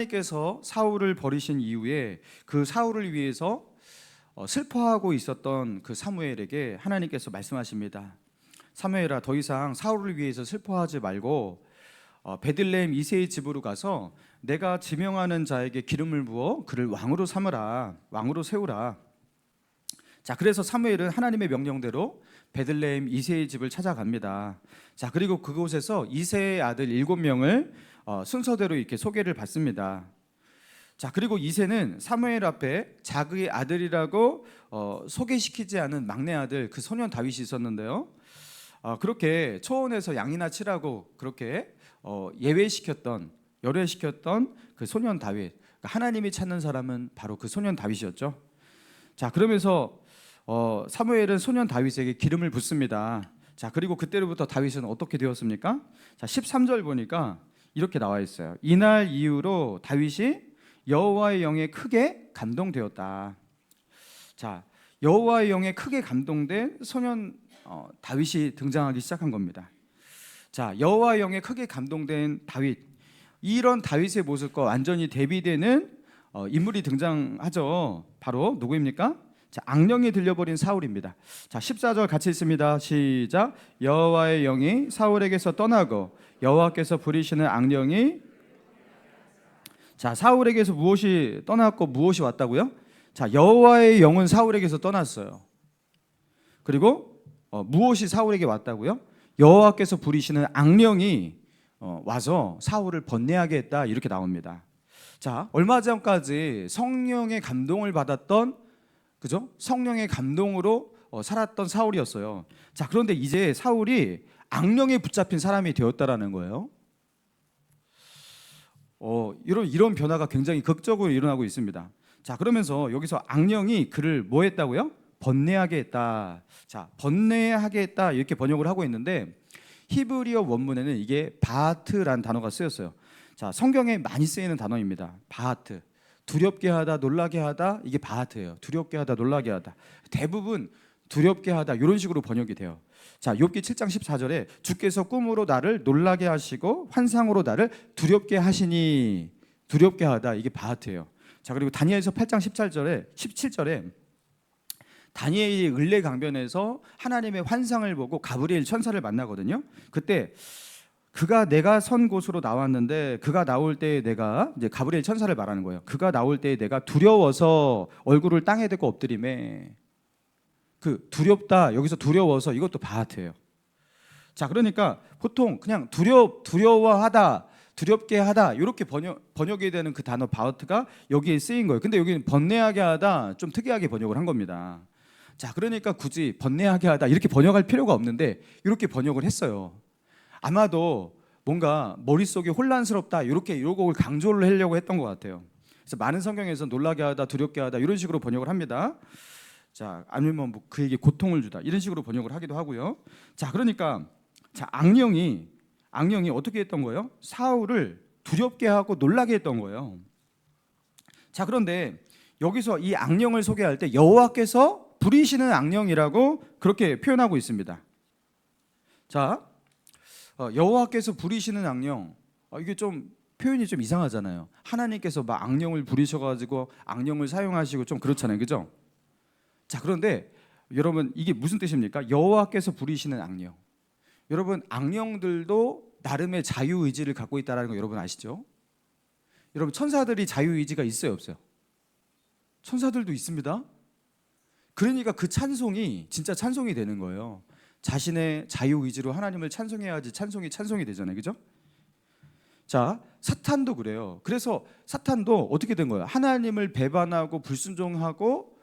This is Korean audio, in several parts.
하나님께서 사울을 버리신 이후에 그 사울을 위해서 슬퍼하고 있었던 그 사무엘에게 하나님께서 말씀하십니다. 사무엘아, 더 이상 사울을 위해서 슬퍼하지 말고 베들레헴 이새의 집으로 가서 내가 지명하는 자에게 기름을 부어 그를 왕으로 삼으라, 왕으로 세우라. 자, 그래서 사무엘은 하나님의 명령대로 베들레헴 이새의 집을 찾아갑니다. 자, 그리고 그곳에서 이새의 아들 7명을 순서대로 이렇게 소개를 받습니다. 자, 그리고 이새는 사무엘 앞에 자기의 아들이라고 소개시키지 않은 막내 아들 그 소년 다윗이 있었는데요. 그렇게 초원에서 양이나 치라고 그렇게 열애시켰던 그 소년 다윗, 그러니까 하나님이 찾는 사람은 바로 그 소년 다윗이었죠. 자, 그러면서 사무엘은 소년 다윗에게 기름을 붓습니다. 자, 그리고 그때로부터 다윗은 어떻게 되었습니까? 자, 13절 보니까 이렇게 나와 있어요. 이날 이후로 다윗이 여호와의 영에 크게 감동되었다. 자, 여호와의 영에 크게 감동된 소년 다윗이 등장하기 시작한 겁니다. 자, 여호와의 영에 크게 감동된 다윗, 이런 다윗의 모습과 완전히 대비되는 인물이 등장하죠. 바로 누구입니까? 자, 악령이 들려버린 사울입니다. 자, 14절 같이 있습니다. 시작. 여호와의 영이 사울에게서 떠나고 여호와께서 부리시는 악령이, 자, 사울에게서 무엇이 떠났고 무엇이 왔다고요? 자, 여호와의 영은 사울에게서 떠났어요. 그리고 무엇이 사울에게 왔다고요? 여호와께서 부리시는 악령이 와서 사울을 번뇌하게 했다, 이렇게 나옵니다. 자, 얼마 전까지 성령의 감동을 받았던, 그죠? 성령의 감동으로 살았던 사울이었어요. 자, 그런데 이제 사울이 악령에 붙잡힌 사람이 되었다라는 거예요. 이런 변화가 굉장히 극적으로 일어나고 있습니다. 자, 그러면서 여기서 악령이 그를 뭐 했다고요? 번뇌하게 했다. 자, 번뇌하게 했다, 이렇게 번역을 하고 있는데 히브리어 원문에는 이게 바하트라는 단어가 쓰였어요. 자, 성경에 많이 쓰이는 단어입니다. 바하트. 두렵게 하다, 놀라게 하다, 이게 바하트예요. 두렵게 하다, 놀라게 하다. 대부분 두렵게 하다 이런 식으로 번역이 돼요. 자, 욥기 7장 14절에 주께서 꿈으로 나를 놀라게 하시고 환상으로 나를 두렵게 하시니, 두렵게 하다, 이게 바하트예요. 자, 그리고 다니엘서 8장 17절에 다니엘이 을레 강변에서 하나님의 환상을 보고 가브리엘 천사를 만나거든요. 그때 그가 내가 선 곳으로 나왔는데 그가 나올 때 내가, 이제 가브리엘 천사를 말하는 거예요. 그가 나올 때 내가 두려워서 얼굴을 땅에 대고 엎드리매. 그 두렵다, 여기서 두려워서, 이것도 바하트예요. 자, 그러니까 보통 그냥 두려워하다, 두렵게 하다, 이렇게 번역이 되는 그 단어 바하트가 여기에 쓰인 거예요. 근데 여기는 번뇌하게 하다, 좀 특이하게 번역을 한 겁니다. 자, 그러니까 굳이 번뇌하게 하다 이렇게 번역할 필요가 없는데 이렇게 번역을 했어요. 아마도 뭔가 머릿속이 혼란스럽다, 이렇게 요걸 강조를 하려고 했던 것 같아요. 그래서 많은 성경에서 놀라게 하다, 두렵게 하다 이런 식으로 번역을 합니다. 자, 아니면 뭐 그에게 고통을 주다 이런 식으로 번역을 하기도 하고요. 자, 그러니까 자, 악령이 어떻게 했던 거예요? 사울을 두렵게 하고 놀라게 했던 거예요. 자, 그런데 여기서 이 악령을 소개할 때 여호와께서 부리시는 악령이라고 그렇게 표현하고 있습니다. 자, 여호와께서 부리시는 악령, 이게 좀 표현이 좀 이상하잖아요. 하나님께서 막 악령을 부리셔가지고 악령을 사용하시고 좀 그렇잖아요, 그죠? 자, 그런데 여러분, 이게 무슨 뜻입니까? 여호와께서 부리시는 악령. 여러분, 악령들도 나름의 자유의지를 갖고 있다는 거 여러분 아시죠? 여러분, 천사들이 자유의지가 있어요, 없어요? 천사들도 있습니다. 그러니까 그 찬송이 진짜 찬송이 되는 거예요. 자신의 자유의지로 하나님을 찬송해야지 찬송이 되잖아요, 그죠? 자, 사탄도 그래요. 그래서 사탄도 어떻게 된 거예요? 하나님을 배반하고 불순종하고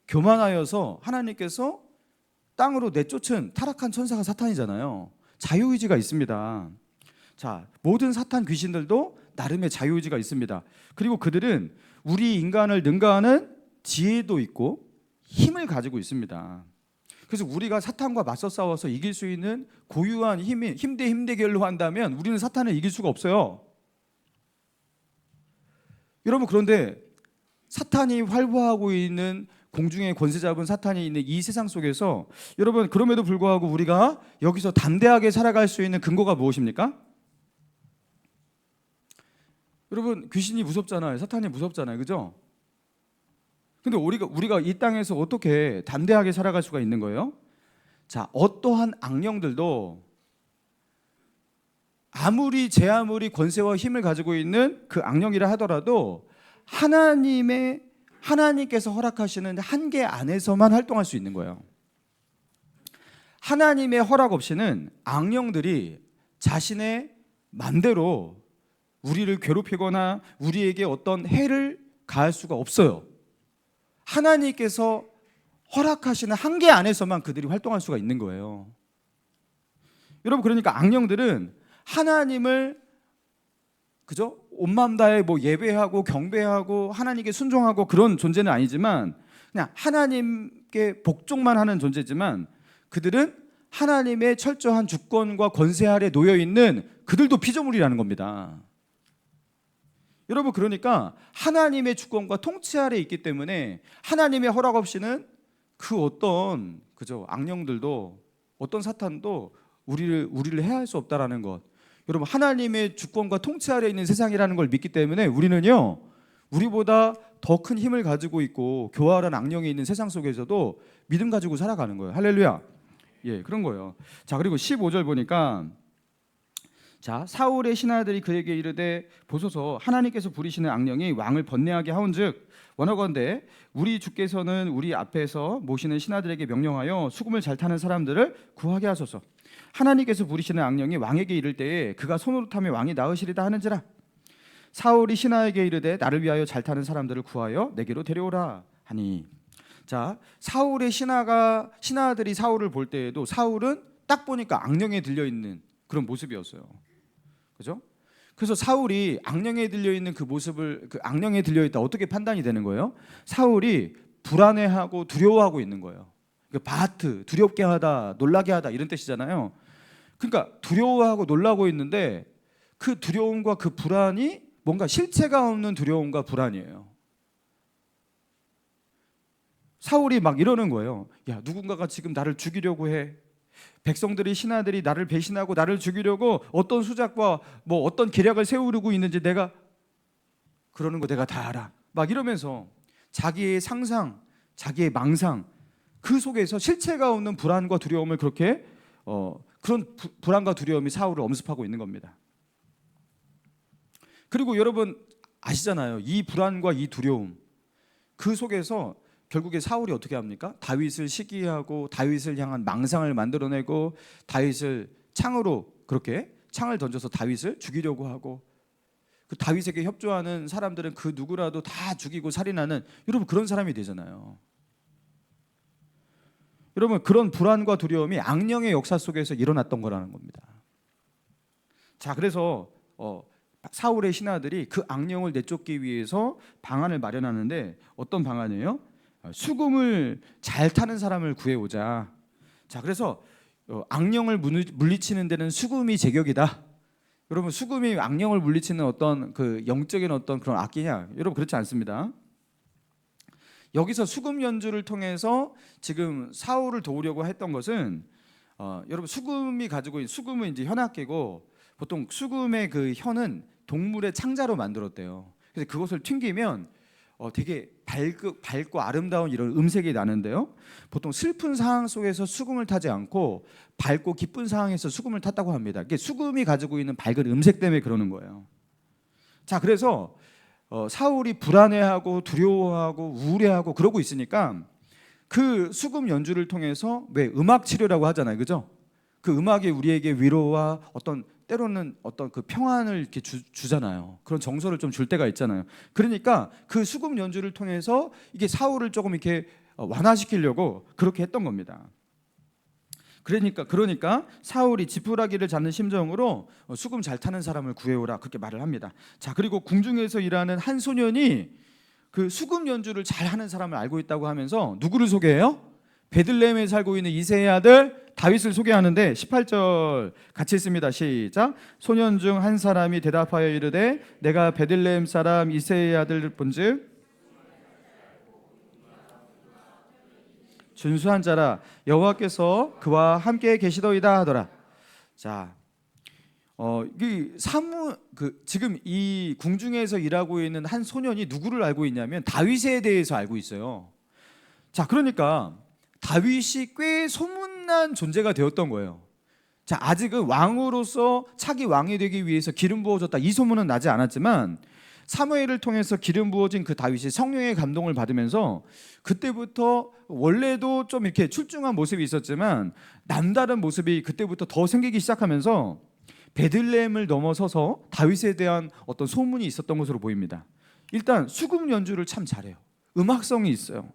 교만하여서 하나님께서 땅으로 내쫓은 타락한 천사가 사탄이잖아요. 자유의지가 있습니다. 자, 모든 사탄 귀신들도 나름의 자유의지가 있습니다. 그리고 그들은 우리 인간을 능가하는 지혜도 있고 힘을 가지고 있습니다. 그래서 우리가 사탄과 맞서 싸워서 이길 수 있는 고유한 힘 대 결로 한다면 우리는 사탄을 이길 수가 없어요. 여러분, 그런데 사탄이 활보하고 있는, 공중의 권세 잡은 사탄이 있는 이 세상 속에서 여러분, 그럼에도 불구하고 우리가 여기서 담대하게 살아갈 수 있는 근거가 무엇입니까? 여러분 귀신이 무섭잖아요. 사탄이 무섭잖아요. 그죠? 근데 우리가 이 땅에서 어떻게 담대하게 살아갈 수가 있는 거예요? 자, 어떠한 악령들도 제 아무리 권세와 힘을 가지고 있는 그 악령이라 하더라도 하나님께서 허락하시는 한계 안에서만 활동할 수 있는 거예요. 하나님의 허락 없이는 악령들이 자신의 맘대로 우리를 괴롭히거나 우리에게 어떤 해를 가할 수가 없어요. 하나님께서 허락하시는 한계 안에서만 그들이 활동할 수가 있는 거예요. 여러분, 그러니까 악령들은 하나님을 그죠? 온 마음 다해 예배하고 경배하고 하나님께 순종하고 그런 존재는 아니지만 그냥 하나님께 복종만 하는 존재지만 그들은 하나님의 철저한 주권과 권세 아래 놓여 있는 그들도 피조물이라는 겁니다. 여러분, 그러니까 하나님의 주권과 통치 아래 있기 때문에 하나님의 허락 없이는 그 어떤 악령들도 어떤 사탄도 우리를 해할 수 없다라는 것. 여러분, 하나님의 주권과 통치 아래 있는 세상이라는 걸 믿기 때문에 우리는요, 우리보다 더 큰 힘을 가지고 있고 교활한 악령이 있는 세상 속에서도 믿음 가지고 살아가는 거예요. 할렐루야. 예, 그런 거예요. 자, 그리고 15절 보니까 자, 사울의 신하들이 그에게 이르되 보소서 하나님께서 부리시는 악령이 왕을 번뇌하게 하온즉 원하건대 우리 주께서는 우리 앞에서 모시는 신하들에게 명령하여 수금을 잘 타는 사람들을 구하게 하소서. 하나님께서 부리시는 악령이 왕에게 이를 때에 그가 손으로 타면 왕이 나으시리다 하는지라. 사울이 신하에게 이르되 나를 위하여 잘 타는 사람들을 구하여 내게로 데려오라 하니. 자, 사울의 신하들이 사울을 볼 때에도 사울은 딱 보니까 악령에 들려 있는 그런 모습이었어요. 그죠? 그래서 사울이 악령에 들려 있는 그 모습을 악령에 들려 있다 어떻게 판단이 되는 거예요? 사울이 불안해하고 두려워하고 있는 거예요. 바하트, 두렵게 하다, 놀라게 하다 이런 뜻이잖아요. 그러니까 두려워하고 놀라고 있는데 그 두려움과 그 불안이 뭔가 실체가 없는 두려움과 불안이에요. 사울이 막 이러는 거예요. 야, 누군가가 지금 나를 죽이려고 해. 백성들이 신하들이 나를 배신하고 나를 죽이려고 어떤 수작과 어떤 계략을 세우려고 있는지 내가 그러는 거 내가 다 알아. 막 이러면서 자기의 상상, 자기의 망상 그 속에서 실체가 없는 불안과 두려움을 그렇게 그런 불안과 두려움이 사울을 엄습하고 있는 겁니다. 그리고 여러분 아시잖아요. 이 불안과 이 두려움 그 속에서 결국에 사울이 어떻게 합니까? 다윗을 시기하고 다윗을 향한 망상을 만들어내고 다윗을 창을 던져서 다윗을 죽이려고 하고 그 다윗에게 협조하는 사람들은 그 누구라도 다 죽이고 살인하는 여러분 그런 사람이 되잖아요. 여러분 그런 불안과 두려움이 악령의 역사 속에서 일어났던 거라는 겁니다. 자, 그래서 사울의 신하들이 그 악령을 내쫓기 위해서 방안을 마련하는데 어떤 방안이에요? 수금을 잘 타는 사람을 구해오자. 자, 그래서 악령을 물리치는 데는 수금이 제격이다. 여러분 수금이 악령을 물리치는 어떤 그 영적인 어떤 그런 악기냐? 여러분 그렇지 않습니다. 여기서 수금 연주를 통해서 지금 사울을 도우려고 했던 것은 여러분 수금이 가지고 있는 수금은 이제 현악기고 보통 수금의 그 현은 동물의 창자로 만들었대요. 그래서 그것을 튕기면 되게 밝고 아름다운 이런 음색이 나는데요. 보통 슬픈 상황 속에서 수금을 타지 않고 밝고 기쁜 상황에서 수금을 탔다고 합니다. 이게 수금이 가지고 있는 밝은 음색 때문에 그러는 거예요. 자, 그래서 사울이 불안해하고 두려워하고 우울해하고 그러고 있으니까 그 수금 연주를 통해서 왜 음악 치료라고 하잖아요, 그죠? 그 음악이 우리에게 위로와 때로는 어떤 그 평안을 이렇게 주잖아요. 그런 정서를 좀 줄 때가 있잖아요. 그러니까 그 수금 연주를 통해서 이게 사울을 조금 이렇게 완화시키려고 그렇게 했던 겁니다. 그러니까 사울이 지푸라기를 잡는 심정으로 수금 잘 타는 사람을 구해오라 그렇게 말을 합니다. 자, 그리고 궁중에서 일하는 한 소년이 그 수금 연주를 잘 하는 사람을 알고 있다고 하면서 누구를 소개해요? 베들레헴에 살고 있는 이새의 아들 다윗을 소개하는데 18절 같이 읽습니다. 시작. 소년 중 한 사람이 대답하여 이르되 내가 베들레헴 사람 이새의 아들 본즉 준수한 자라 여호와께서 그와 함께 계시더이다 하더라. 자, 지금 이 궁중에서 일하고 있는 한 소년이 누구를 알고 있냐면 다윗에 대해서 알고 있어요. 자, 그러니까 다윗이 꽤 소문난 존재가 되었던 거예요. 자, 아직은 왕으로서 차기 왕이 되기 위해서 기름 부어졌다 이 소문은 나지 않았지만 사무엘을 통해서 기름 부어진 그 다윗이 성령의 감동을 받으면서 그때부터 원래도 좀 이렇게 출중한 모습이 있었지만 남다른 모습이 그때부터 더 생기기 시작하면서 베들레헴을 넘어서서 다윗에 대한 어떤 소문이 있었던 것으로 보입니다. 일단 수금 연주를 참 잘해요. 음악성이 있어요.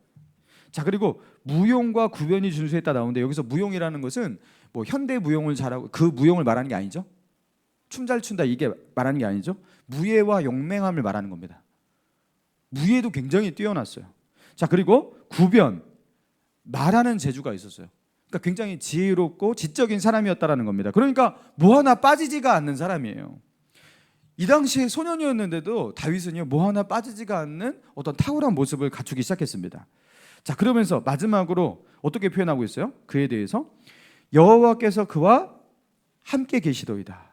자, 그리고 무용과 구변이 준수했다 나오는데 여기서 무용이라는 것은 뭐 현대 무용을 잘하고 그 무용을 말하는 게 아니죠. 춤 잘 춘다 이게 말하는 게 아니죠. 무예와 용맹함을 말하는 겁니다. 무예도 굉장히 뛰어났어요. 자, 그리고 구변, 말하는 재주가 있었어요. 그러니까 굉장히 지혜롭고 지적인 사람이었다라는 겁니다. 그러니까 뭐 하나 빠지지가 않는 사람이에요. 이 당시에 소년이었는데도 다윗은요 뭐 하나 빠지지가 않는 어떤 탁월한 모습을 갖추기 시작했습니다. 자, 그러면서 마지막으로 어떻게 표현하고 있어요? 그에 대해서 여호와께서 그와 함께 계시더이다.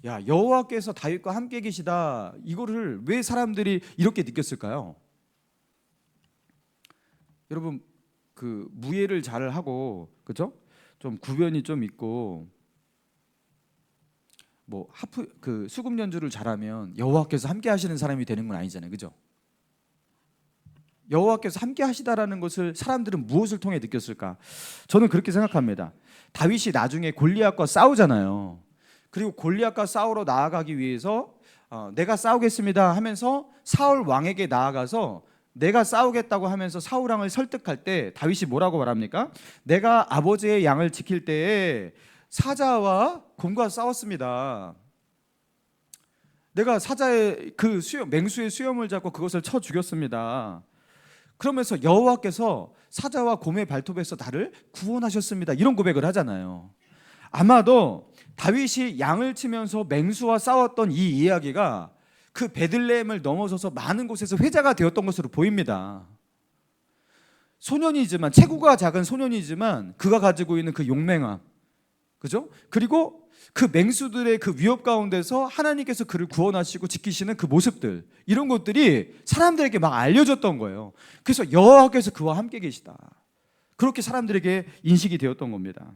야, 여호와께서 다윗과 함께 계시다. 이거를 왜 사람들이 이렇게 느꼈을까요? 여러분 그 무예를 잘 하고 그죠? 좀 구변이 좀 있고 뭐 하프 그 수금 연주를 잘하면 여호와께서 함께 하시는 사람이 되는 건 아니잖아요. 그죠? 여호와께서 함께 하시다라는 것을 사람들은 무엇을 통해 느꼈을까? 저는 그렇게 생각합니다. 다윗이 나중에 골리앗과 싸우잖아요. 그리고 골리앗과 싸우러 나아가기 위해서 내가 싸우겠습니다 하면서 사울 왕에게 나아가서 내가 싸우겠다고 하면서 사울 왕을 설득할 때 다윗이 뭐라고 말합니까? 내가 아버지의 양을 지킬 때에 사자와 곰과 싸웠습니다. 내가 사자의 그 맹수의 수염을 잡고 그것을 쳐 죽였습니다. 그러면서 여호와께서 사자와 곰의 발톱에서 나를 구원하셨습니다. 이런 고백을 하잖아요. 아마도 다윗이 양을 치면서 맹수와 싸웠던 이 이야기가 그 베들레헴을 넘어서서 많은 곳에서 회자가 되었던 것으로 보입니다. 소년이지만 체구가 작은 소년이지만 그가 가지고 있는 그 용맹함, 그죠? 그리고 그 맹수들의 그 위협 가운데서 하나님께서 그를 구원하시고 지키시는 그 모습들, 이런 것들이 사람들에게 막 알려졌던 거예요. 그래서 여호와께서 그와 함께 계시다. 그렇게 사람들에게 인식이 되었던 겁니다.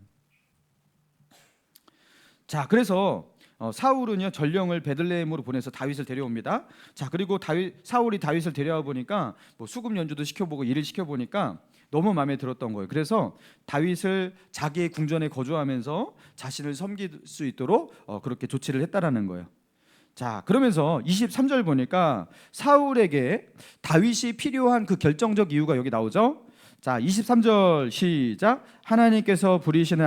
자, 그래서 사울은요 전령을 베들레헴으로 보내서 다윗을 데려옵니다. 자, 그리고 사울이 다윗을 데려와 보니까 뭐 수금 연주도 시켜보고 일을 시켜보니까 너무 마음에 들었던 거예요. 그래서 다윗을 자기의 궁전에 거주하면서 자신을 섬길 수 있도록 그렇게 조치를 했다라는 거예요. 자, 그러면서 23절 보니까 사울에게 다윗이 필요한 그 결정적 이유가 여기 나오죠. 자, 23절 시작. 하나님께서 부리시는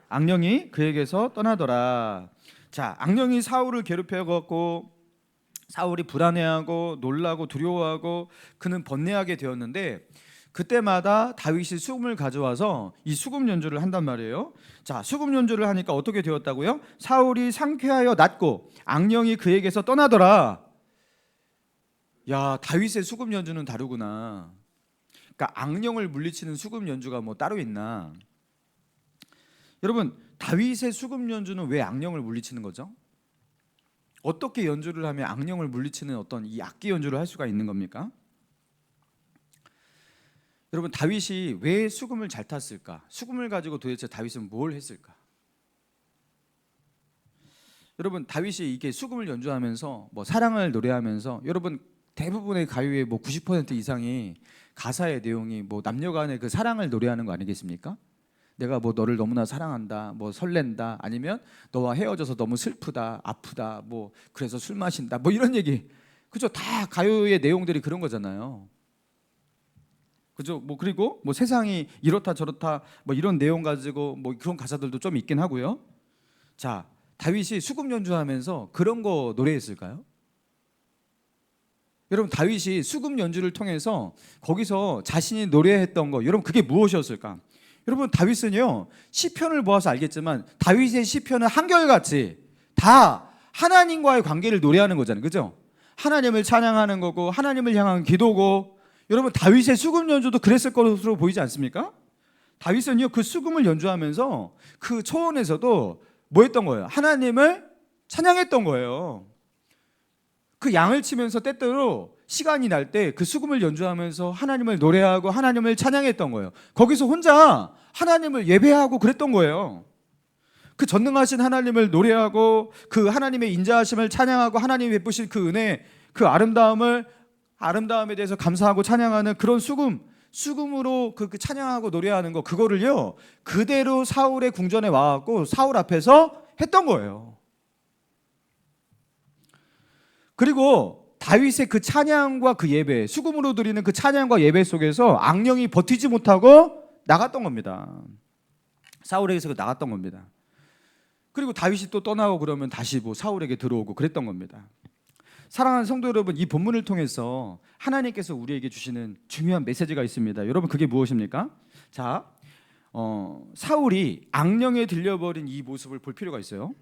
악령이 그에게서 떠나더라. 자, 악령이 사울을 괴롭혀 갖고 사울이 불안해하고 놀라고 두려워하고 그는 번뇌하게 되었는데 그때마다 다윗이 수금을 가져와서 이 수금 연주를 한단 말이에요. 자, 수금 연주를 하니까 어떻게 되었다고요? 사울이 상쾌하여 낫고 악령이 그에게서 떠나더라. 야, 다윗의 수금 연주는 다르구나. 그러니까 악령을 물리치는 수금 연주가 뭐 따로 있나? 여러분, 다윗의 수금 연주는 왜 악령을 물리치는 거죠? 어떻게 연주를 하면 악령을 물리치는 어떤 이 악기 연주를 할 수가 있는 겁니까? 여러분, 다윗이 왜 수금을 잘 탔을까? 수금을 가지고 도대체 다윗은 뭘 했을까? 여러분, 다윗이 이게 수금을 연주하면서 뭐 사랑을 노래하면서 여러분 대부분의 가요의 뭐 90% 이상이 가사의 내용이 뭐 남녀간의 그 사랑을 노래하는 거 아니겠습니까? 내가 뭐 너를 너무나 사랑한다, 뭐 설렌다, 아니면 너와 헤어져서 너무 슬프다, 아프다, 뭐 그래서 술 마신다, 뭐 이런 얘기, 그죠? 다 가요의 내용들이 그런 거잖아요, 그죠? 뭐 그리고 뭐 세상이 이렇다 저렇다, 뭐 이런 내용 가지고 뭐 그런 가사들도 좀 있긴 하고요. 자, 다윗이 수금 연주하면서 그런 거 노래했을까요? 여러분, 다윗이 수금 연주를 통해서 거기서 자신이 노래했던 거, 여러분 그게 무엇이었을까? 여러분, 다윗은요 시편을 보아서 알겠지만 다윗의 시편은 한결같이 다 하나님과의 관계를 노래하는 거잖아요, 그죠? 하나님을 찬양하는 거고 하나님을 향한 기도고 여러분 다윗의 수금 연주도 그랬을 것으로 보이지 않습니까? 다윗은요 그 수금을 연주하면서 그 초원에서도 뭐 했던 거예요? 하나님을 찬양했던 거예요. 그 양을 치면서 때때로 시간이 날 때 그 수금을 연주하면서 하나님을 노래하고 하나님을 찬양했던 거예요. 거기서 혼자 하나님을 예배하고 그랬던 거예요. 그 전능하신 하나님을 노래하고 그 하나님의 인자하심을 찬양하고 하나님이 베푸신 그 은혜, 그 아름다움에 대해서 감사하고 찬양하는 그런 수금으로 그 찬양하고 노래하는 거, 그거를요 그대로 사울의 궁전에 와갖고 사울 앞에서 했던 거예요. 그리고 다윗의 그 찬양과 그 예배, 수금으로 드리는 그 찬양과 예배 속에서 악령이 버티지 못하고 나갔던 겁니다. 사울에게서 나갔던 겁니다. 그리고 다윗이 또 떠나고 그러면 다시 뭐 사울에게 들어오고 그랬던 겁니다. 사랑하는 성도 여러분, 이 본문을 통해서 하나님께서 우리에게 주시는 중요한 메시지가 있습니다. 여러분, 그게 무엇입니까? 자, 사울이 악령에 들려버린 이 모습을 볼 필요가 있어요.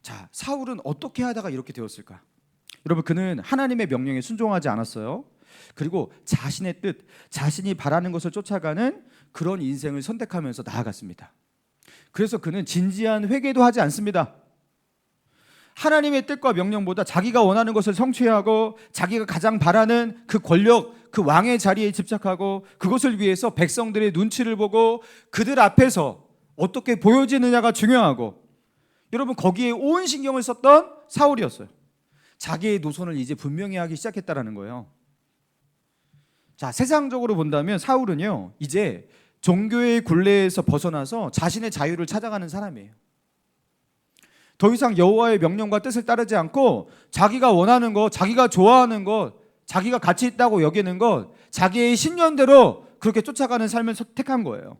자, 사울은 어떻게 하다가 이렇게 되었을까? 여러분, 그는 하나님의 명령에 순종하지 않았어요. 그리고 자신의 뜻, 자신이 바라는 것을 쫓아가는 그런 인생을 선택하면서 나아갔습니다. 그래서 그는 진지한 회개도 하지 않습니다. 하나님의 뜻과 명령보다 자기가 원하는 것을 성취하고 자기가 가장 바라는 그 권력, 그 왕의 자리에 집착하고 그것을 위해서 백성들의 눈치를 보고 그들 앞에서 어떻게 보여지느냐가 중요하고, 여러분 거기에 온 신경을 썼던 사울이었어요. 자기의 노선을 이제 분명히 하기 시작했다라는 거예요. 자, 세상적으로 본다면 사울은요 이제 종교의 굴레에서 벗어나서 자신의 자유를 찾아가는 사람이에요. 더 이상 여호와의 명령과 뜻을 따르지 않고 자기가 원하는 것, 자기가 좋아하는 것, 자기가 가치 있다고 여기는 것, 자기의 신념대로 그렇게 쫓아가는 삶을 선택한 거예요.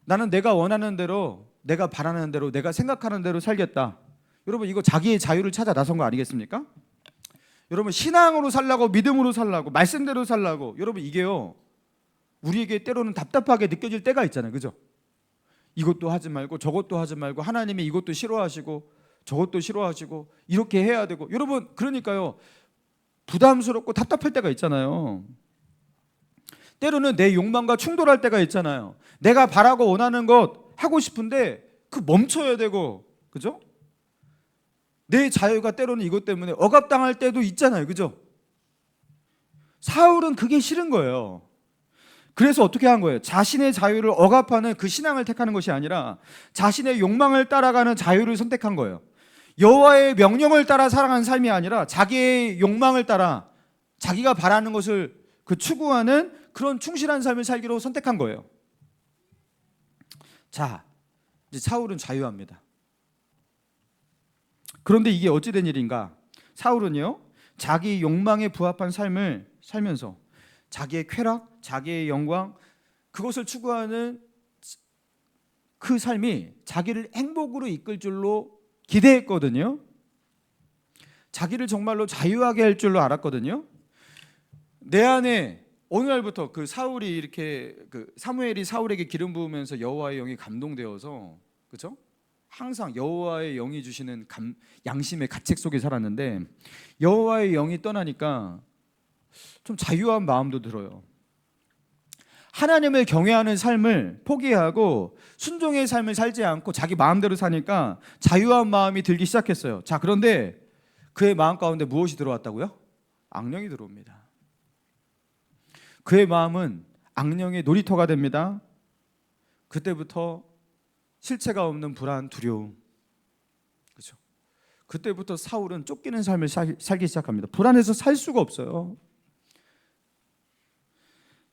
나는 내가 원하는 대로, 내가 바라는 대로, 내가 생각하는 대로 살겠다. 여러분, 이거 자기의 자유를 찾아 나선 거 아니겠습니까? 여러분, 신앙으로 살라고, 믿음으로 살라고, 말씀대로 살라고, 여러분 이게요 우리에게 때로는 답답하게 느껴질 때가 있잖아요. 그죠? 이것도 하지 말고 저것도 하지 말고 하나님이 이것도 싫어하시고 저것도 싫어하시고 이렇게 해야 되고, 여러분 그러니까요 부담스럽고 답답할 때가 있잖아요. 때로는 내 욕망과 충돌할 때가 있잖아요. 내가 바라고 원하는 것 하고 싶은데 그 멈춰야 되고, 그죠? 내 자유가 때로는 이것 때문에 억압당할 때도 있잖아요. 그죠? 사울은 그게 싫은 거예요. 그래서 어떻게 한 거예요? 자신의 자유를 억압하는 그 신앙을 택하는 것이 아니라 자신의 욕망을 따라가는 자유를 선택한 거예요. 여호와의 명령을 따라 살아가는 삶이 아니라 자기의 욕망을 따라 자기가 바라는 것을 그 추구하는 그런 충실한 삶을 살기로 선택한 거예요. 자, 이제 사울은 자유합니다. 그런데 이게 어찌된 일인가? 사울은요 자기 욕망에 부합한 삶을 살면서 자기의 쾌락, 자기의 영광, 그것을 추구하는 그 삶이 자기를 행복으로 이끌 줄로 기대했거든요. 자기를 정말로 자유하게 할 줄로 알았거든요. 내 안에 어느 날부터 그 사울이 이렇게 사무엘이 사울에게 기름 부으면서 여호와의 영이 감동되어서, 그렇죠? 항상 여호와의 영이 주시는 양심의 가책 속에 살았는데 여호와의 영이 떠나니까 좀 자유한 마음도 들어요. 하나님을 경외하는 삶을 포기하고 순종의 삶을 살지 않고 자기 마음대로 사니까 자유한 마음이 들기 시작했어요. 자, 그런데 그의 마음 가운데 무엇이 들어왔다고요? 악령이 들어옵니다. 그의 마음은 악령의 놀이터가 됩니다. 그때부터 실체가 없는 불안, 두려움, 그렇죠? 그때부터 사울은 쫓기는 삶을 살기 시작합니다. 불안해서 살 수가 없어요.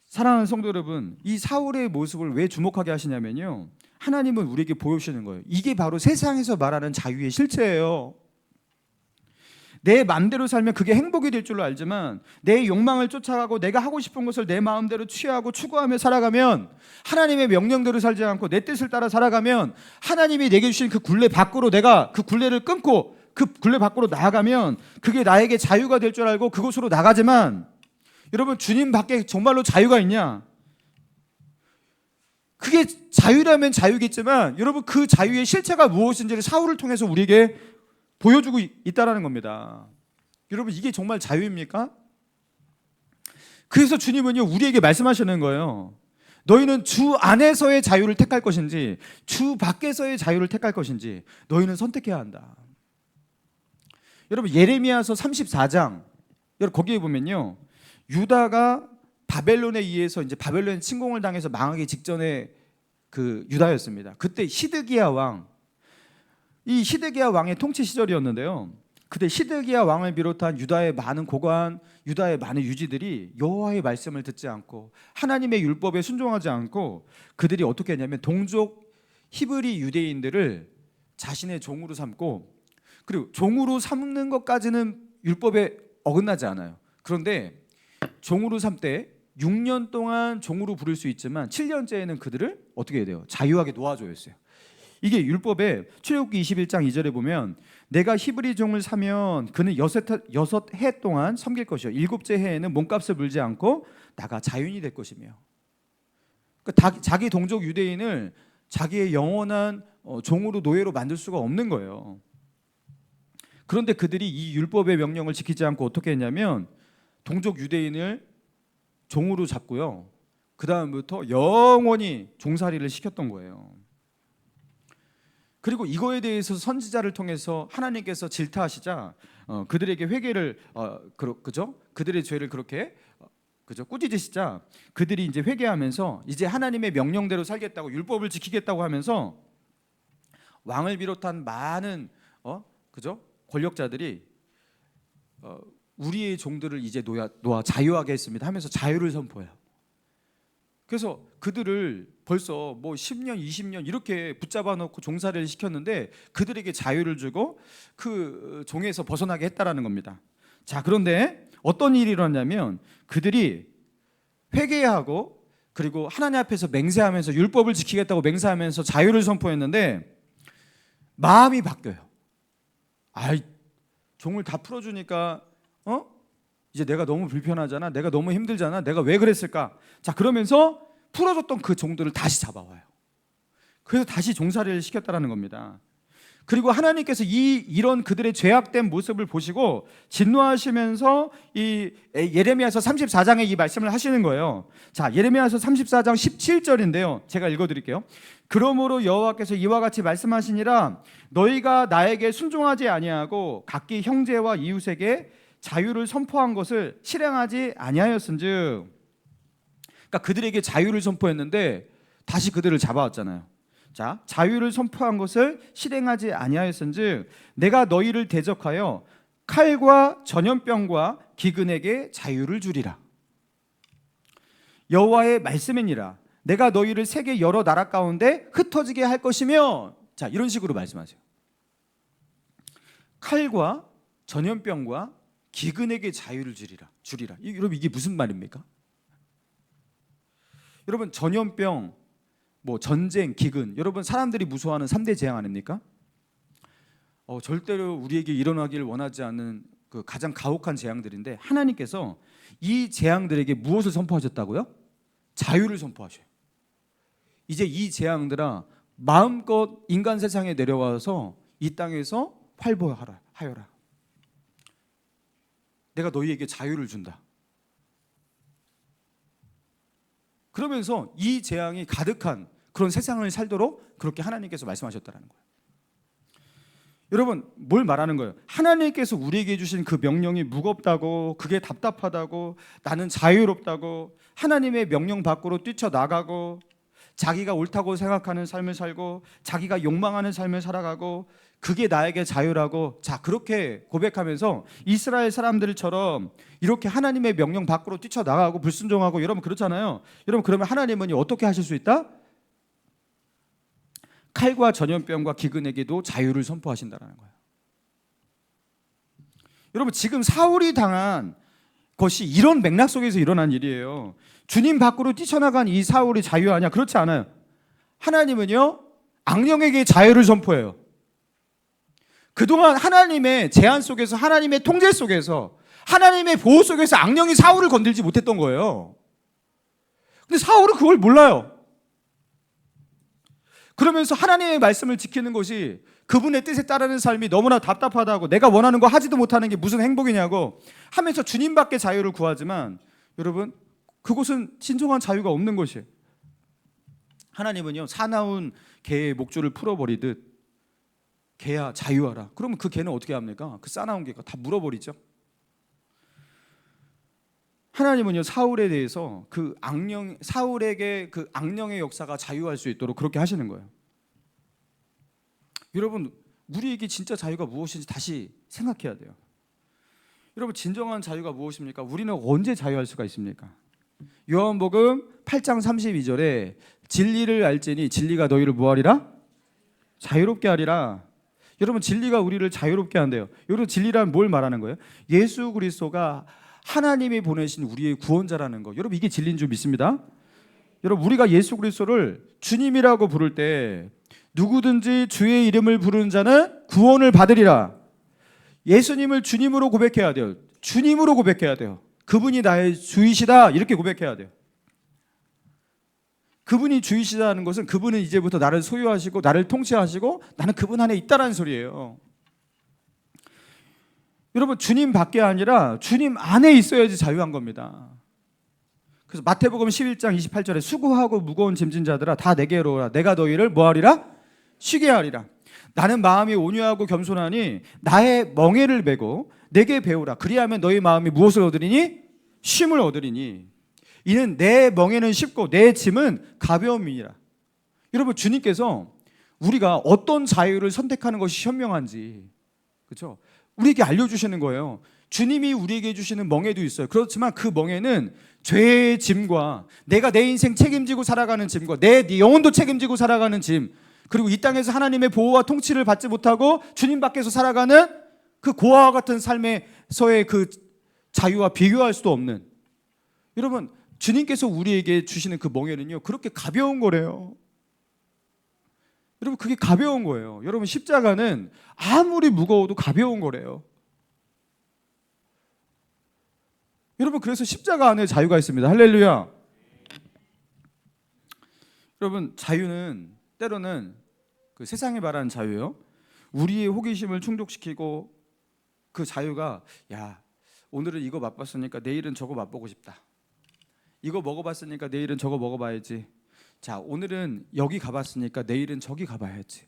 사랑하는 성도 여러분, 이 사울의 모습을 왜 주목하게 하시냐면요, 하나님은 우리에게 보여주시는 거예요. 이게 바로 세상에서 말하는 자유의 실체예요. 내 마음대로 살면 그게 행복이 될 줄로 알지만 내 욕망을 쫓아가고 내가 하고 싶은 것을 내 마음대로 취하고 추구하며 살아가면, 하나님의 명령대로 살지 않고 내 뜻을 따라 살아가면, 하나님이 내게 주신 그 굴레 밖으로 내가 그 굴레를 끊고 그 굴레 밖으로 나아가면 그게 나에게 자유가 될 줄 알고 그곳으로 나가지만, 여러분 주님 밖에 정말로 자유가 있냐? 그게 자유라면 자유겠지만 여러분 그 자유의 실체가 무엇인지를 사울을 통해서 우리에게 보여주고 있다라는 겁니다. 여러분 이게 정말 자유입니까? 그래서 주님은요 우리에게 말씀하시는 거예요. 너희는 주 안에서의 자유를 택할 것인지 주 밖에서의 자유를 택할 것인지 너희는 선택해야 한다. 여러분 예레미야서 34장 여러분 거기에 보면요 유다가 바벨론에 의해서 이제 바벨론 침공을 당해서 망하기 직전에 그 유다였습니다. 그때 시드기야 왕, 이 시드기야 왕의 통치 시절이었는데요. 그때 시드기야 왕을 비롯한 유다의 많은 고관, 유다의 많은 유지들이 여호와의 말씀을 듣지 않고 하나님의 율법에 순종하지 않고 그들이 어떻게 했냐면 동족 히브리 유대인들을 자신의 종으로 삼고, 그리고 종으로 삼는 것까지는 율법에 어긋나지 않아요. 그런데 종으로 삼때 6년 동안 종으로 부를 수 있지만 7년째에는 그들을 어떻게 해야 돼요? 자유하게 놓아줘야 했어요. 이게 율법에 출애굽기 21장 2절에 보면 내가 히브리 종을 사면 그는 6해 동안 섬길 것이요 7째 해에는 몸값을 물지 않고 나가 자유인이 될 것이며, 그러니까 자기 동족 유대인을 자기의 영원한 종으로 노예로 만들 수가 없는 거예요. 그런데 그들이 이 율법의 명령을 지키지 않고 어떻게 했냐면 동족 유대인을 종으로 잡고요 그 다음부터 영원히 종살이를 시켰던 거예요. 그리고 이거에 대해서 선지자를 통해서 하나님께서 질타하시자 그들에게 회개를 그죠? 그들의 죄를 그렇게 그죠? 꾸짖으시자 그들이 이제 회개하면서 이제 하나님의 명령대로 살겠다고 율법을 지키겠다고 하면서 왕을 비롯한 많은 그죠? 권력자들이 우리의 종들을 이제 놓아 자유하게 했습니다 하면서 자유를 선포해요. 그래서 그들을 벌써 뭐 10년, 20년 이렇게 붙잡아 놓고 종살이를 시켰는데 그들에게 자유를 주고 그 종에서 벗어나게 했다라는 겁니다. 자, 그런데 어떤 일이 일어났냐면 그들이 회개하고 그리고 하나님 앞에서 맹세하면서 율법을 지키겠다고 맹세하면서 자유를 선포했는데 마음이 바뀌어요. 종을 다 풀어주니까 이제 내가 너무 불편하잖아, 내가 너무 힘들잖아, 내가 왜 그랬을까? 자, 그러면서 풀어줬던 그 종들을 다시 잡아와요. 그래서 다시 종살이를 시켰다라는 겁니다. 그리고 하나님께서 이런 그들의 죄악된 모습을 보시고 진노하시면서 이 예레미야서 34장에 이 말씀을 하시는 거예요. 자, 예레미야서 34장 17절인데요 제가 읽어드릴게요. 그러므로 여호와께서 이와 같이 말씀하시니라 너희가 나에게 순종하지 아니하고 각기 형제와 이웃에게 자유를 선포한 것을 실행하지 아니하였은즉, 그러니까 그들에게 자유를 선포했는데 다시 그들을 잡아왔잖아요. 자, 자유를 선포한 것을 실행하지 아니하였은즉 내가 너희를 대적하여 칼과 전염병과 기근에게 자유를 주리라. 여호와의 말씀이니라. 내가 너희를 세계 여러 나라 가운데 흩어지게 할 것이며, 자, 이런 식으로 말씀하세요. 칼과 전염병과 기근에게 자유를 주리라. 여러분 이게 무슨 말입니까? 여러분 전염병, 뭐 전쟁, 기근, 여러분 사람들이 무서워하는 3대 재앙 아닙니까? 절대로 우리에게 일어나기를 원하지 않는 그 가장 가혹한 재앙들인데 하나님께서 이 재앙들에게 무엇을 선포하셨다고요? 자유를 선포하셔요. 이제 이 재앙들아 마음껏 인간 세상에 내려와서 이 땅에서 활보하여라. 내가 너희에게 자유를 준다. 그러면서 이 재앙이 가득한 그런 세상을 살도록 그렇게 하나님께서 말씀하셨다는 거예요. 여러분 뭘 말하는 거예요? 하나님께서 우리에게 주신 그 명령이 무겁다고, 그게 답답하다고, 나는 자유롭다고 하나님의 명령 밖으로 뛰쳐나가고 자기가 옳다고 생각하는 삶을 살고 자기가 욕망하는 삶을 살아가고 그게 나에게 자유라고, 자, 그렇게 고백하면서 이스라엘 사람들처럼 이렇게 하나님의 명령 밖으로 뛰쳐나가고 불순종하고 여러분 그렇잖아요. 여러분 그러면 하나님은 어떻게 하실 수 있다? 칼과 전염병과 기근에게도 자유를 선포하신다는 거예요. 여러분 지금 사울이 당한 것이 이런 맥락 속에서 일어난 일이에요. 주님 밖으로 뛰쳐나간 이 사울이 자유 아니야? 그렇지 않아요. 하나님은요 악령에게 자유를 선포해요. 그동안 하나님의 제한 속에서, 하나님의 통제 속에서, 하나님의 보호 속에서 악령이 사울을 건들지 못했던 거예요. 근데 사울은 그걸 몰라요. 그러면서 하나님의 말씀을 지키는 것이, 그분의 뜻에 따르는 삶이 너무나 답답하다고, 내가 원하는 거 하지도 못하는 게 무슨 행복이냐고 하면서 주님밖에 자유를 구하지만 여러분 그곳은 진정한 자유가 없는 것이에요. 하나님은요, 사나운 개의 목줄을 풀어버리듯 개야 자유하라. 그러면 그 개는 어떻게 합니까? 그 싸나운 개가 다 물어버리죠. 하나님은요, 사울에 대해서 사울에게 그 악령의 역사가 자유할 수 있도록 그렇게 하시는 거예요. 여러분, 우리에게 진짜 자유가 무엇인지 다시 생각해야 돼요. 여러분, 진정한 자유가 무엇입니까? 우리는 언제 자유할 수가 있습니까? 요한복음 8장 32절에 진리를 알지니 진리가 너희를 뭐하리라? 자유롭게 하리라. 여러분, 진리가 우리를 자유롭게 한대요. 여러분, 진리란 뭘 말하는 거예요? 예수 그리스도가 하나님이 보내신 우리의 구원자라는 거. 여러분, 이게 진리인 줄 믿습니다. 여러분, 우리가 예수 그리스도를 주님이라고 부를 때 누구든지 주의 이름을 부르는 자는 구원을 받으리라. 예수님을 주님으로 고백해야 돼요. 주님으로 고백해야 돼요. 그분이 나의 주이시다, 이렇게 고백해야 돼요. 그분이 주이시다는 것은 그분은 이제부터 나를 소유하시고 나를 통치하시고 나는 그분 안에 있다라는 소리예요. 여러분, 주님 밖에 아니라 주님 안에 있어야지 자유한 겁니다. 그래서 마태복음 11장 28절에 수고하고 무거운 짐진 자들아 다 내게로 오라. 내가 너희를 뭐하리라? 쉬게 하리라. 나는 마음이 온유하고 겸손하니 나의 멍에를 메고 내게 배우라. 그리하면 너희 마음이 무엇을 얻으리니? 쉼을 얻으리니. 이는 내 멍에는 쉽고 내 짐은 가벼움이니라. 여러분, 주님께서 우리가 어떤 자유를 선택하는 것이 현명한지, 그렇죠? 우리에게 알려주시는 거예요. 주님이 우리에게 주시는 멍에도 있어요. 그렇지만 그 멍에는 죄의 짐과 내가 내 인생 책임지고 살아가는 짐과 내 영혼도 책임지고 살아가는 짐, 그리고 이 땅에서 하나님의 보호와 통치를 받지 못하고 주님 밖에서 살아가는 그 고아와 같은 삶에서의 그 자유와 비교할 수도 없는, 여러분, 주님께서 우리에게 주시는 그 멍에는요, 그렇게 가벼운 거래요. 여러분, 그게 가벼운 거예요. 여러분, 십자가는 아무리 무거워도 가벼운 거래요. 여러분, 그래서 십자가 안에 자유가 있습니다. 할렐루야. 여러분, 자유는 때로는 그 세상이 말하는 자유예요. 우리의 호기심을 충족시키고 그 자유가, 야, 오늘은 이거 맛봤으니까 내일은 저거 맛보고 싶다. 이거 먹어봤으니까 내일은 저거 먹어봐야지. 자, 오늘은 여기 가봤으니까 내일은 저기 가봐야지.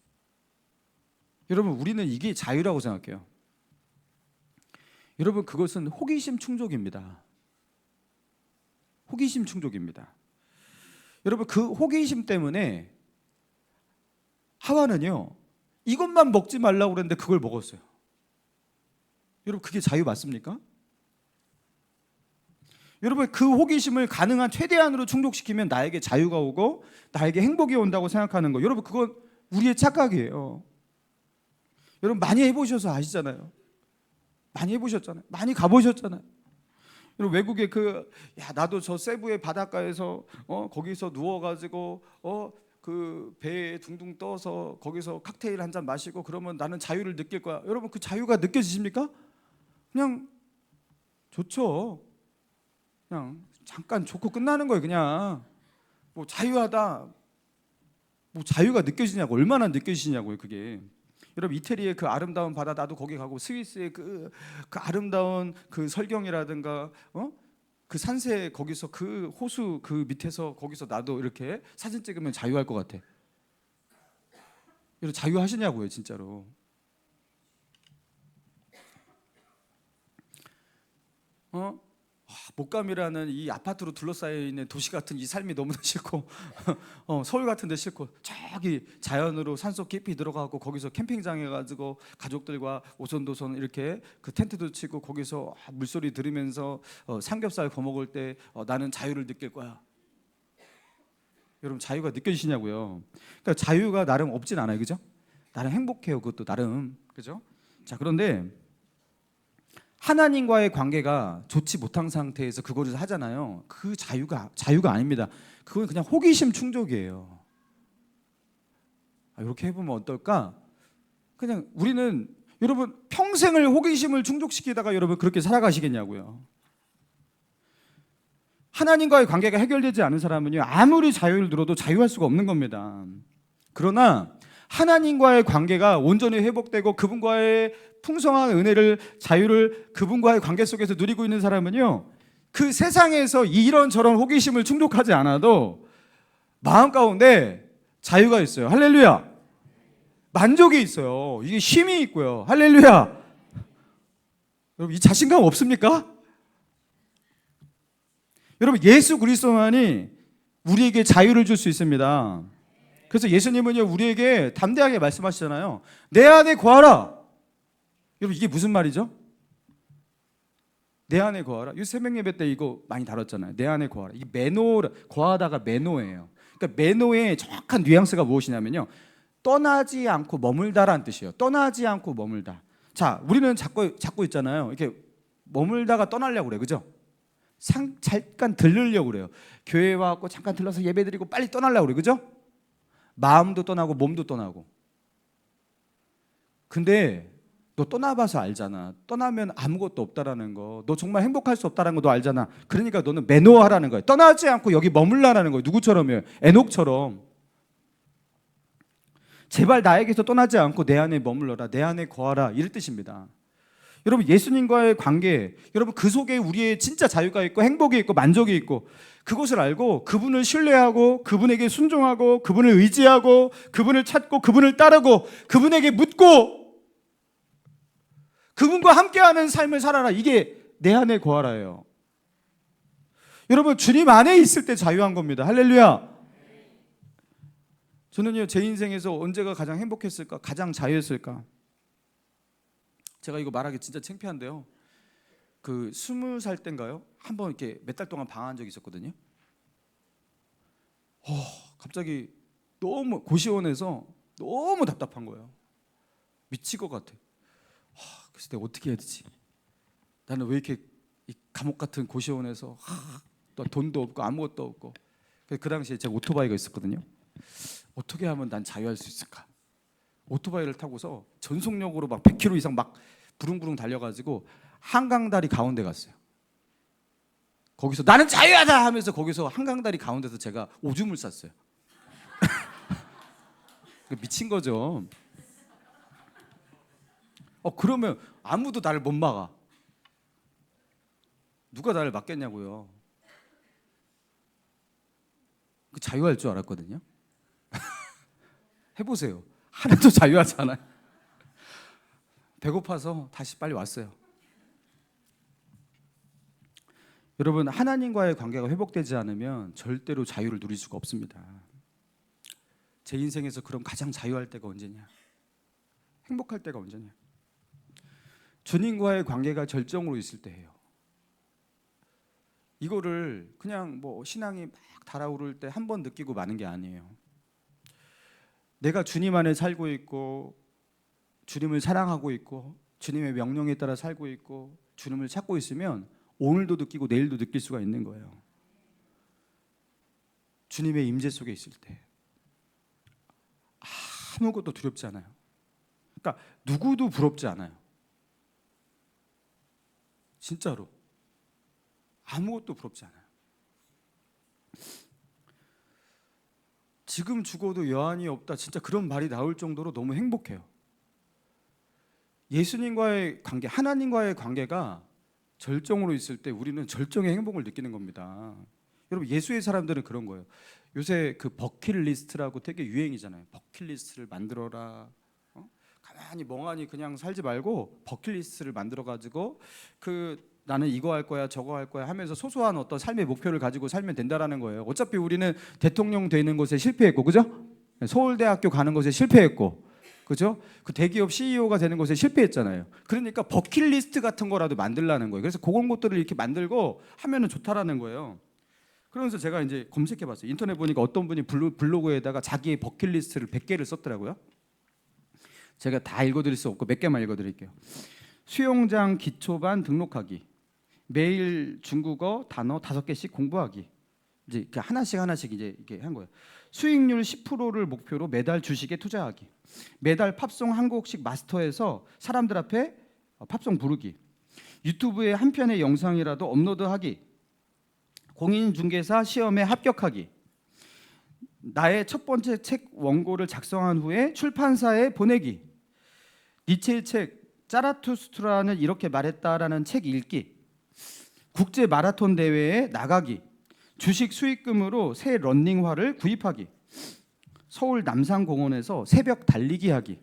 여러분, 우리는 이게 자유라고 생각해요. 여러분, 그것은 호기심 충족입니다. 호기심 충족입니다. 여러분, 그 호기심 때문에 하와는요, 이것만 먹지 말라고 그랬는데 그걸 먹었어요. 여러분, 그게 자유 맞습니까? 여러분, 그 호기심을 가능한 최대한으로 충족시키면 나에게 자유가 오고 나에게 행복이 온다고 생각하는 거, 여러분, 그건 우리의 착각이에요. 여러분, 많이 해보셔서 아시잖아요. 많이 해보셨잖아요. 많이 가보셨잖아요. 여러분, 외국에 나도 저 세부의 바닷가에서 거기서 누워가지고 그 배에 둥둥 떠서 거기서 칵테일 한 잔 마시고 그러면 나는 자유를 느낄 거야. 여러분, 그 자유가 느껴지십니까? 그냥 좋죠. 그냥 잠깐 좋고 끝나는 거예요. 그냥 뭐 자유하다, 뭐 자유가 느껴지냐고, 얼마나 느껴지냐고요, 그게. 여러분, 이태리의 그 아름다운 바다, 나도 거기 가고, 스위스의 그 아름다운 그 설경이라든가 그 산세, 거기서 그 호수 그 밑에서 거기서 나도 이렇게 사진 찍으면 자유할 것 같아. 여러분, 자유하시냐고요, 진짜로. 목감이라는 이 아파트로 둘러싸여 있는 도시 같은 이 삶이 너무나 싫고 서울 같은 데 싫고, 저기 자연으로 산속 깊이 들어가고 거기서 캠핑장 해가지고 가족들과 오손도손 이렇게 그 텐트도 치고 거기서 물소리 들으면서 삼겹살 구워 먹을 때 나는 자유를 느낄 거야. 여러분, 자유가 느껴지시냐고요. 그러니까 자유가 나름 없진 않아요, 그죠? 나름 행복해요, 그것도 나름, 그죠? 자, 그런데 하나님과의 관계가 좋지 못한 상태에서 그거를 하잖아요. 그 자유가 아닙니다. 그건 그냥 호기심 충족이에요. 이렇게 해보면 어떨까? 그냥 우리는, 여러분, 평생을 호기심을 충족시키다가 여러분 그렇게 살아가시겠냐고요. 하나님과의 관계가 해결되지 않은 사람은요, 아무리 자유를 누려도 자유할 수가 없는 겁니다. 그러나 하나님과의 관계가 온전히 회복되고 그분과의 풍성한 은혜를, 자유를 그분과의 관계 속에서 누리고 있는 사람은요, 그 세상에서 이런저런 호기심을 충족하지 않아도 마음 가운데 자유가 있어요. 할렐루야. 만족이 있어요. 이게 쉼이 있고요. 할렐루야. 여러분, 이 자신감 없습니까? 여러분, 예수 그리스도만이 우리에게 자유를 줄 수 있습니다. 그래서 예수님은요, 우리에게 담대하게 말씀하시잖아요. 내 안에 거하라. 여러분, 이게 무슨 말이죠? 내 안에 거하라. 이 새벽 예배 때 이거 많이 다뤘잖아요. 내 안에 거하라. 이 매노, 거하다가 매노예요. 그러니까 매노의 정확한 뉘앙스가 무엇이냐면요, 떠나지 않고 머물다라는 뜻이에요. 떠나지 않고 머물다. 자, 우리는 자꾸 있잖아요. 이렇게 머물다가 떠나려고 그래, 그죠? 잠깐 들르려고 그래요. 교회 와갖고 잠깐 들러서 예배드리고 빨리 떠나려고 그래, 그죠? 마음도 떠나고 몸도 떠나고. 근데 너 떠나봐서 알잖아. 떠나면 아무것도 없다라는 거. 너 정말 행복할 수 없다라는 거 너 알잖아. 그러니까 너는 매노하라는 거예요. 떠나지 않고 여기 머물라라는 거예요. 누구처럼요? 에녹처럼. 제발 나에게서 떠나지 않고 내 안에 머물러라. 내 안에 거하라. 이럴 뜻입니다. 여러분, 예수님과의 관계, 여러분 그 속에 우리의 진짜 자유가 있고 행복이 있고 만족이 있고, 그것을 알고 그분을 신뢰하고 그분에게 순종하고 그분을 의지하고 그분을 찾고 그분을 따르고 그분에게 묻고 그분과 함께하는 삶을 살아라. 이게 내 안에 거하라예요. 여러분, 주님 안에 있을 때 자유한 겁니다. 할렐루야. 저는요, 제 인생에서 언제가 가장 행복했을까? 가장 자유했을까? 제가 이거 말하기 진짜 창피한데요, 그 20살 때인가요? 한번 이렇게 몇 달 동안 방황한 적이 있었거든요. 갑자기 너무 고시원에서 너무 답답한 거예요. 미칠 것 같아. 그래서 내가 어떻게 해야 되지? 나는 왜 이렇게 이 감옥 같은 고시원에서 또 돈도 없고 아무것도 없고. 그 당시에 제가 오토바이가 있었거든요. 어떻게 하면 난 자유할 수 있을까? 오토바이를 타고서 전속력으로 막 100km 이상 막 부릉부릉 달려가지고 한강다리 가운데 갔어요. 거기서 나는 자유하다 하면서 거기서 한강다리 가운데서 제가 오줌을 쌌어요. 미친 거죠. 그러면 아무도 나를 못 막아. 누가 나를 막겠냐고요. 그 자유할 줄 알았거든요. 해보세요. 하나도 자유하지 않아요. 배고파서 다시 빨리 왔어요. 여러분, 하나님과의 관계가 회복되지 않으면 절대로 자유를 누릴 수가 없습니다. 제 인생에서 그럼 가장 자유할 때가 언제냐? 행복할 때가 언제냐? 주님과의 관계가 절정으로 있을 때예요. 이거를 그냥 뭐 신앙이 막 달아오를 때 한 번 느끼고 마는 게 아니에요. 내가 주님 안에 살고 있고 주님을 사랑하고 있고 주님의 명령에 따라 살고 있고 주님을 찾고 있으면 오늘도 느끼고 내일도 느낄 수가 있는 거예요. 주님의 임재 속에 있을 때 아무것도 두렵지 않아요. 그러니까 누구도 부럽지 않아요. 진짜로 아무것도 부럽지 않아요. 지금 죽어도 여한이 없다, 진짜 그런 말이 나올 정도로 너무 행복해요. 예수님과의 관계, 하나님과의 관계가 절정으로 있을 때 우리는 절정의 행복을 느끼는 겁니다. 여러분, 예수의 사람들은 그런 거예요. 요새 그 버킷리스트라고 되게 유행이잖아요. 버킷리스트를 만들어라. 가만히 멍하니 그냥 살지 말고 버킷리스트를 만들어가지고 나는 이거 할 거야 저거 할 거야 하면서 소소한 어떤 삶의 목표를 가지고 살면 된다라는 거예요. 어차피 우리는 대통령 되는 것에 실패했고, 그죠? 서울대학교 가는 것에 실패했고, 그죠? 그 대기업 CEO가 되는 것에 실패했잖아요. 그러니까 버킷리스트 같은 거라도 만들라는 거예요. 그래서 그런 것들을 이렇게 만들고 하면은 좋다라는 거예요. 그러면서 제가 이제 검색해봤어요. 인터넷 보니까 어떤 분이 블로그에다가 자기의 버킷리스트를 100개를 썼더라고요. 제가 다 읽어드릴 수 없고 몇 개만 읽어드릴게요. 수영장 기초반 등록하기, 매일 중국어 단어 5개씩 공부하기. 이제 하나씩 이제 이렇게 한 거예요. 수익률 10%를 목표로 매달 주식에 투자하기. 매달 팝송 한 곡씩 마스터해서 사람들 앞에 팝송 부르기. 유튜브에 한 편의 영상이라도 업로드하기. 공인중개사 시험에 합격하기. 나의 첫 번째 책 원고를 작성한 후에 출판사에 보내기. 니체의 책 짜라투스트라는 이렇게 말했다라는 책 읽기. 국제 마라톤 대회에 나가기, 주식 수익금으로 새 러닝화를 구입하기, 서울 남산공원에서 새벽 달리기 하기,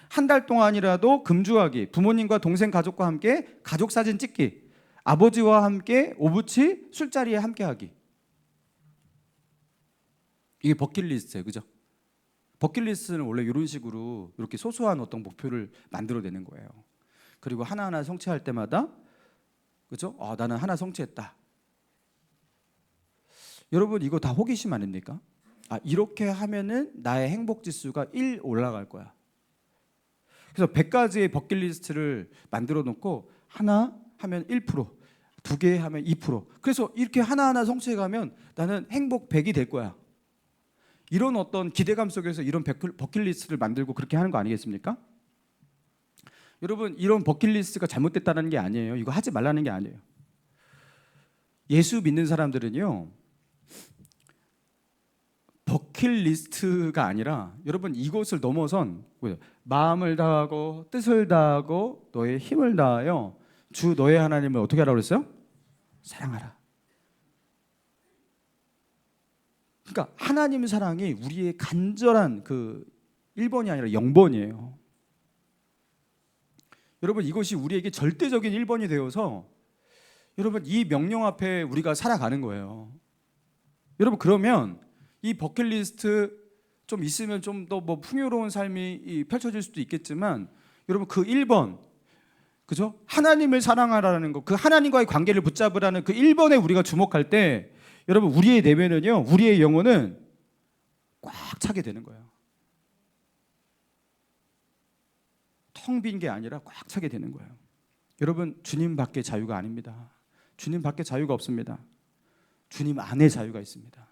한 달 동안이라도 금주하기, 부모님과 동생 가족과 함께 가족 사진 찍기, 아버지와 함께 오부치 술자리에 함께하기. 이게 버킷리스트예요, 그죠? 버킷리스트는 원래 이런 식으로 이렇게 소소한 어떤 목표를 만들어내는 거예요. 그리고 하나하나 성취할 때마다, 그죠? 나는 하나 성취했다. 여러분 이거 다 호기심 아닙니까? 이렇게 하면은 나의 행복 지수가 1 올라갈 거야. 그래서 100가지의 버킷리스트를 만들어 놓고 하나 하면 1%, 2개 하면 2%. 그래서 이렇게 하나하나 성취해 가면 나는 행복 100이 될 거야. 이런 어떤 기대감 속에서 이런 버킷리스트를 만들고 그렇게 하는 거 아니겠습니까? 여러분 이런 버킷리스트가 잘못됐다는 게 아니에요. 이거 하지 말라는 게 아니에요. 예수 믿는 사람들은요, 버킷리스트가 아니라 여러분 이것을 넘어선 마음을 다하고 뜻을 다하고 너의 힘을 다하여 주 너의 하나님을 어떻게 하라고 그랬어요? 사랑하라. 그러니까 하나님 사랑이 우리의 간절한 그 1번이 아니라 0번이에요. 여러분 이것이 우리에게 절대적인 1번이 되어서 여러분 이 명령 앞에 우리가 살아가는 거예요. 여러분 그러면 이 버킷리스트 좀 있으면 좀 더 뭐 풍요로운 삶이 펼쳐질 수도 있겠지만 여러분 그 1번, 그죠? 하나님을 사랑하라는 거, 그 하나님과의 관계를 붙잡으라는 그 1번에 우리가 주목할 때 여러분 우리의 내면은요, 우리의 영혼은 꽉 차게 되는 거예요. 텅 빈 게 아니라 꽉 차게 되는 거예요. 여러분 주님 밖에 자유가 아닙니다. 주님 밖에 자유가 없습니다. 주님 안에 자유가 있습니다.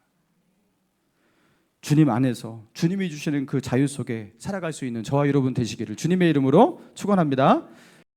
주님 안에서 주님이 주시는 그 자유 속에 살아갈 수 있는 저와 여러분 되시기를 주님의 이름으로 축원합니다.